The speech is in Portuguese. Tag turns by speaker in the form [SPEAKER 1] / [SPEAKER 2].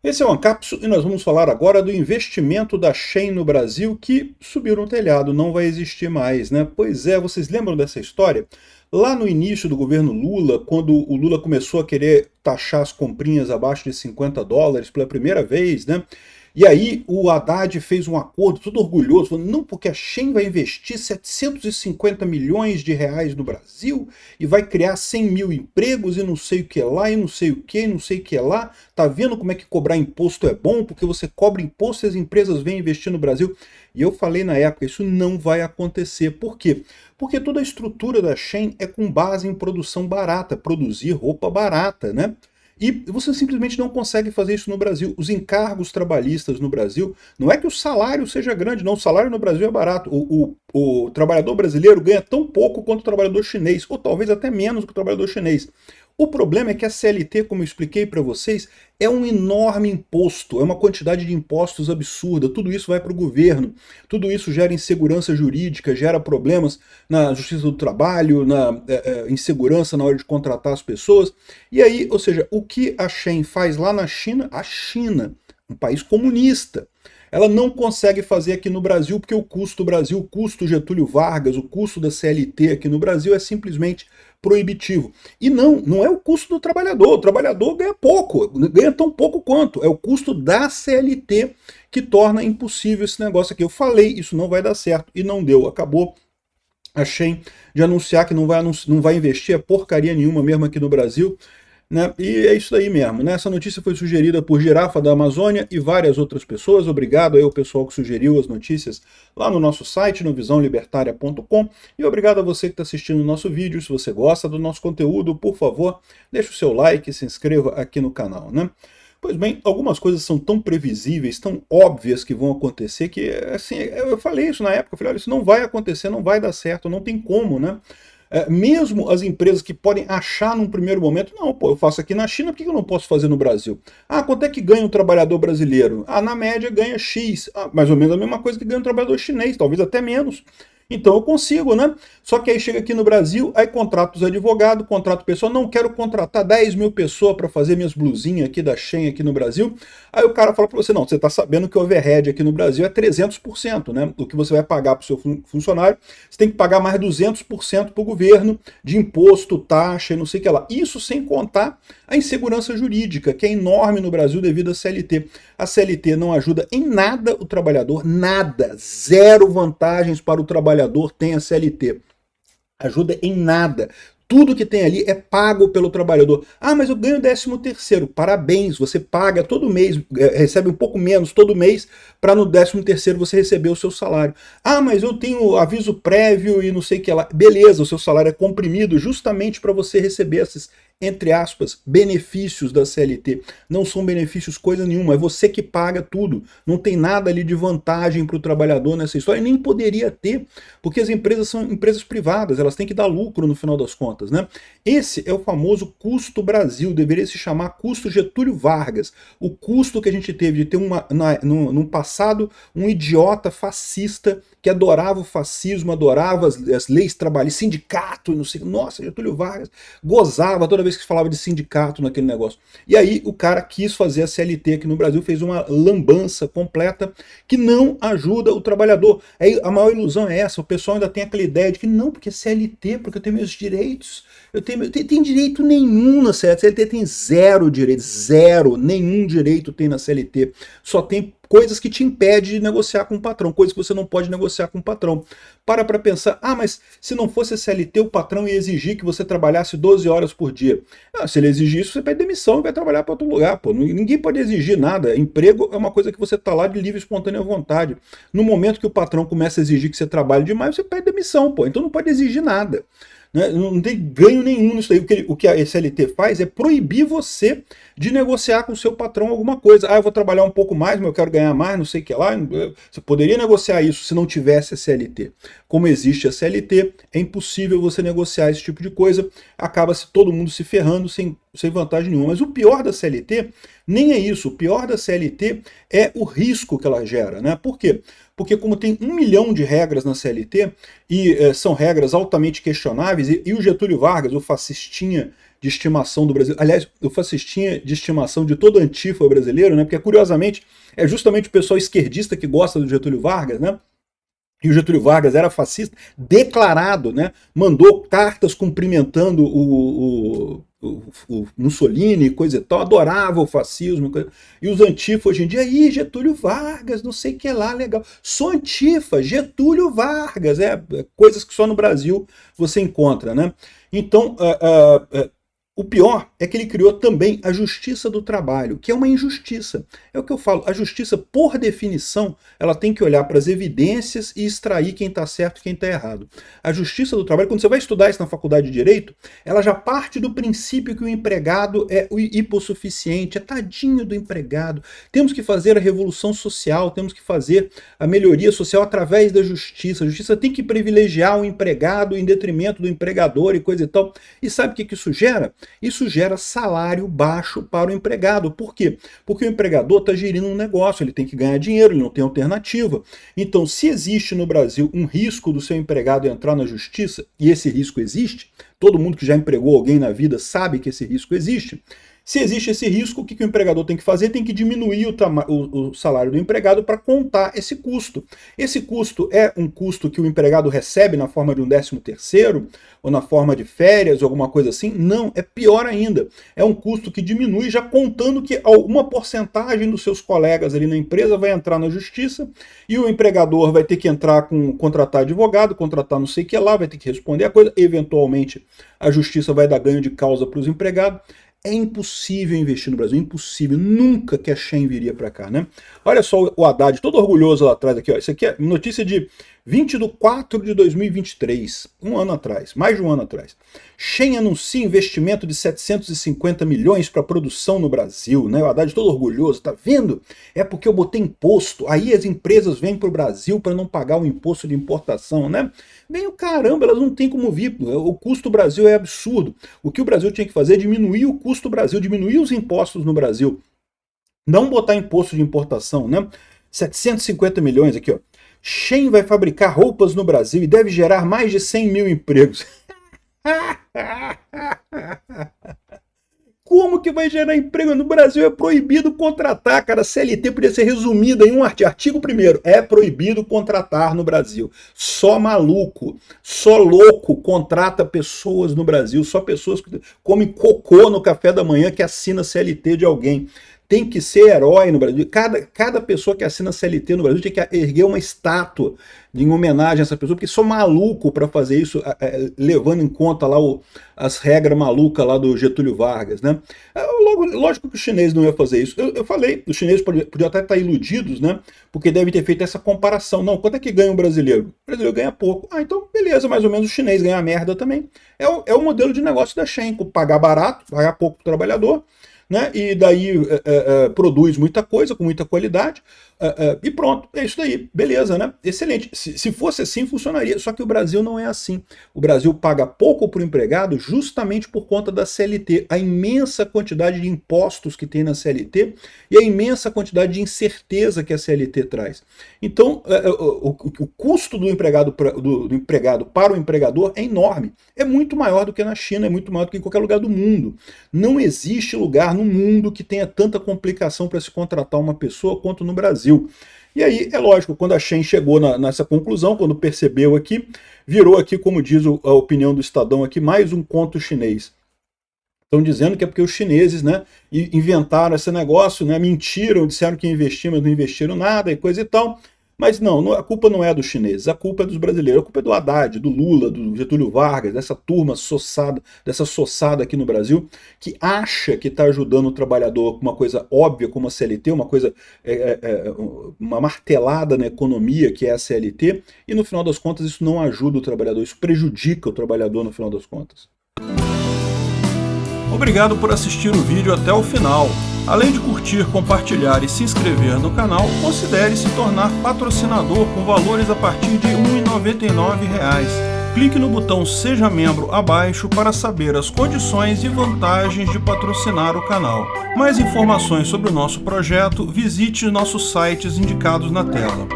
[SPEAKER 1] Esse é o Ancapso e nós vamos falar agora do investimento da Shein no Brasil que subiu no telhado, não vai existir mais, né? Pois é, vocês lembram dessa história? Lá no início do governo Lula, quando o Lula começou a querer taxar as comprinhas abaixo de US$ 50 pela primeira vez, né? E aí o Haddad fez um acordo todo orgulhoso, falando, não, porque a Shein vai investir 750 milhões de reais no Brasil e vai criar 100 mil empregos e não sei o que lá, e não sei o que, não sei o que lá. Tá vendo como é que cobrar imposto é bom? Porque você cobra imposto e as empresas vêm investir no Brasil. E eu falei na época, isso não vai acontecer. Por quê? Porque toda a estrutura da Shein é com base em produção barata, produzir roupa barata, né? E você simplesmente não consegue fazer isso no Brasil. Os encargos trabalhistas no Brasil, não é que o salário seja grande, não. O salário no Brasil é barato. O trabalhador brasileiro ganha tão pouco quanto o trabalhador chinês, ou talvez até menos que o trabalhador chinês. O problema é que a CLT, como eu expliquei para vocês, é um enorme imposto, é uma quantidade de impostos absurda, tudo isso vai para o governo, tudo isso gera insegurança jurídica, gera problemas na justiça do trabalho, na insegurança na hora de contratar as pessoas. E aí, ou seja, o que a Shein faz lá na China, a China, um país comunista, ela não consegue fazer aqui no Brasil, porque o custo do Brasil, o custo Getúlio Vargas, o custo da CLT aqui no Brasil é simplesmente proibitivo. E não é o custo do trabalhador. O trabalhador ganha pouco, ganha tão pouco quanto. É o custo da CLT que torna impossível esse negócio aqui. Eu falei, isso não vai dar certo, e não deu. Acabou a Shein de anunciar que não vai investir porcaria nenhuma mesmo aqui no Brasil. Né? E é isso aí mesmo. Né? Essa notícia foi sugerida por Girafa da Amazônia e várias outras pessoas. Obrigado aí ao pessoal que sugeriu as notícias lá no nosso site, no visãolibertaria.com. E obrigado a você que está assistindo o nosso vídeo. Se você gosta do nosso conteúdo, por favor, deixe o seu like e se inscreva aqui no canal. Né? Pois bem, algumas coisas são tão previsíveis, tão óbvias que vão acontecer, que assim, eu falei isso na época, eu falei, olha, isso não vai acontecer, não vai dar certo, não tem como, né? Mesmo as empresas que podem achar num primeiro momento, não, pô, eu faço aqui na China, por que eu não posso fazer no Brasil? Ah, quanto é que ganha um trabalhador brasileiro? Ah, na média ganha X, mais ou menos a mesma coisa que ganha um trabalhador chinês, talvez até menos. Então eu consigo, né? Só que aí chega aqui no Brasil, aí contrato os advogados, contrato pessoal, não quero contratar 10 mil pessoas para fazer minhas blusinhas aqui da Shein aqui no Brasil. Aí o cara fala para você, não, você está sabendo que o overhead aqui no Brasil é 300%, né? O que você vai pagar para o seu funcionário, você tem que pagar mais 200% para o governo de imposto, taxa e não sei o que lá. Isso sem contar a insegurança jurídica, que é enorme no Brasil devido à CLT. A CLT não ajuda em nada o trabalhador, nada, zero vantagens para o trabalhador tem a CLT. Ajuda em nada. Tudo que tem ali é pago pelo trabalhador. Ah, mas eu ganho 13º. Parabéns, você paga todo mês, recebe um pouco menos todo mês, para no 13º você receber o seu salário. Ah, mas eu tenho aviso prévio e não sei o que lá. Beleza, o seu salário é comprimido justamente para você receber esses, entre aspas, benefícios da CLT. Não são benefícios coisa nenhuma, é você que paga tudo. Não tem nada ali de vantagem para o trabalhador nessa história, e nem poderia ter, porque as empresas são empresas privadas, elas têm que dar lucro no final das contas, né? Esse é o famoso custo Brasil, deveria se chamar custo Getúlio Vargas. O custo que a gente teve de ter num passado um idiota fascista que adorava o fascismo, adorava as leis trabalhistas, sindicato, não sei, nossa, Getúlio Vargas gozava toda vez que se falava de sindicato naquele negócio. E aí o cara quis fazer a CLT aqui no Brasil, fez uma lambança completa que não ajuda o trabalhador. Aí a maior ilusão é essa, o pessoal ainda tem aquela ideia de que não, porque CLT, porque eu tenho meus direitos, tem direito nenhum na CLT, CLT tem zero direitos, zero, nenhum direito tem na CLT, só tem coisas que te impedem de negociar com o patrão, coisas que você não pode negociar com o patrão. Para pensar, ah, mas se não fosse a CLT, o patrão ia exigir que você trabalhasse 12 horas por dia. Ah, se ele exigir isso, você pede demissão e vai trabalhar para outro lugar. Pô. Ninguém pode exigir nada. Emprego é uma coisa que você está lá de livre e espontânea vontade. No momento que o patrão começa a exigir que você trabalhe demais, você pede demissão. Pô. Então não pode exigir nada. Né? Não tem ganho nenhum nisso aí. O que a CLT faz é proibir você de negociar com o seu patrão alguma coisa. Ah, eu vou trabalhar um pouco mais, mas eu quero ganhar mais, não sei o que lá. Você poderia negociar isso se não tivesse a CLT. Como existe a CLT, é impossível você negociar esse tipo de coisa. Acaba-se todo mundo se ferrando sem sem vantagem nenhuma. Mas o pior da CLT nem é isso. O pior da CLT é o risco que ela gera, né? Por quê? Porque como tem 1 milhão de regras na CLT, e são regras altamente questionáveis, e o Getúlio Vargas, o fascistinha de estimação do Brasil, aliás, o fascistinha de estimação de todo antifa brasileiro, né? Porque, curiosamente, é justamente o pessoal esquerdista que gosta do Getúlio Vargas, né? E o Getúlio Vargas era fascista, declarado, né? Mandou cartas cumprimentando o Mussolini e coisa e tal, adorava o fascismo. E os antifa hoje em dia, aí Getúlio Vargas, não sei o que lá, legal. Sou antifa, Getúlio Vargas, coisas que só no Brasil você encontra, né? Então, o pior é que ele criou também a justiça do trabalho, que é uma injustiça. É o que eu falo, a justiça, por definição, ela tem que olhar para as evidências e extrair quem está certo e quem está errado. A justiça do trabalho, quando você vai estudar isso na faculdade de Direito, ela já parte do princípio que o empregado é o hipossuficiente, é tadinho do empregado. Temos que fazer a revolução social, temos que fazer a melhoria social através da justiça. A justiça tem que privilegiar o empregado em detrimento do empregador e coisa e tal. E sabe o que isso gera? Isso gera salário baixo para o empregado. Por quê? Porque o empregador está gerindo um negócio, ele tem que ganhar dinheiro, ele não tem alternativa. Então, se existe no Brasil um risco do seu empregado entrar na justiça, e esse risco existe, todo mundo que já empregou alguém na vida sabe que esse risco existe. Se existe esse risco, o que o empregador tem que fazer? Tem que diminuir o salário do empregado para contar esse custo. Esse custo é um custo que o empregado recebe na forma de um 13º, ou na forma de férias, ou alguma coisa assim? Não, é pior ainda. É um custo que diminui já contando que alguma porcentagem dos seus colegas ali na empresa vai entrar na justiça, e o empregador vai ter que contratar advogado, contratar não sei o que lá, vai ter que responder a coisa, eventualmente a justiça vai dar ganho de causa para os empregados. É impossível investir no Brasil, impossível, nunca que a Shein viria para cá, né? Olha só o Haddad, todo orgulhoso lá atrás aqui, ó. Isso aqui é notícia de 20/4/2023, um ano atrás, mais de um ano atrás. Shein anuncia investimento de 750 milhões para produção no Brasil, né? O Haddad todo orgulhoso, tá vendo? É porque eu botei imposto, aí as empresas vêm para o Brasil para não pagar o imposto de importação, né? Vem o caramba, elas não têm como vir, o custo do Brasil é absurdo. O que o Brasil tinha que fazer é diminuir o custo do Brasil, diminuir os impostos no Brasil. Não botar imposto de importação, né? 750 milhões aqui, ó. Shein vai fabricar roupas no Brasil e deve gerar mais de 100 mil empregos. Como que vai gerar emprego? No Brasil é proibido contratar, cara. A CLT podia ser resumida em um artigo 1º. É proibido contratar no Brasil. Só maluco, só louco contrata pessoas no Brasil. Só pessoas que comem cocô no café da manhã que assina CLT de alguém. Tem que ser herói no Brasil. Cada pessoa que assina CLT no Brasil tem que erguer uma estátua em homenagem a essa pessoa, porque sou maluco para fazer isso, levando em conta lá as regras malucas lá do Getúlio Vargas, né? Lógico que os chineses não iam fazer isso. Eu falei, os chineses podiam até estar iludidos, né? Porque devem ter feito essa comparação. Não, quanto é que ganha um brasileiro? O brasileiro ganha pouco. Ah, então beleza, mais ou menos o chinês ganha merda também. É o modelo de negócio da Shein, pagar barato, pagar pouco pro trabalhador, né? E daí produz muita coisa, com muita qualidade, e pronto, é isso daí, beleza, né? Excelente. Se fosse assim, funcionaria, só que o Brasil não é assim. O Brasil paga pouco para o empregado justamente por conta da CLT, a imensa quantidade de impostos que tem na CLT e a imensa quantidade de incerteza que a CLT traz. Então, o custo do empregado para o empregador é enorme, é muito maior do que na China, é muito maior do que em qualquer lugar do mundo. Não existe lugar no mundo que tenha tanta complicação para se contratar uma pessoa quanto no Brasil. E aí, é lógico, quando a Shein chegou nessa conclusão, quando percebeu aqui, virou aqui, como diz a opinião do Estadão aqui, mais um conto chinês. Estão dizendo que é porque os chineses, né, inventaram esse negócio, né, mentiram, disseram que iam investir, mas não investiram nada e coisa e tal. Mas não, a culpa não é dos chineses, a culpa é dos brasileiros, a culpa é do Haddad, do Lula, do Getúlio Vargas, dessa turma soçada, dessa soçada aqui no Brasil, que acha que está ajudando o trabalhador com uma coisa óbvia como a CLT, uma coisa, uma martelada na economia que é a CLT, e no final das contas isso não ajuda o trabalhador, isso prejudica o trabalhador no final das contas. Obrigado por assistir o vídeo até o final. Além de curtir, compartilhar e se inscrever no canal, considere se tornar patrocinador com valores a partir de R$ 1,99. Clique no botão Seja Membro abaixo para saber as condições e vantagens de patrocinar o canal. Mais informações sobre o nosso projeto, visite nossos sites indicados na tela.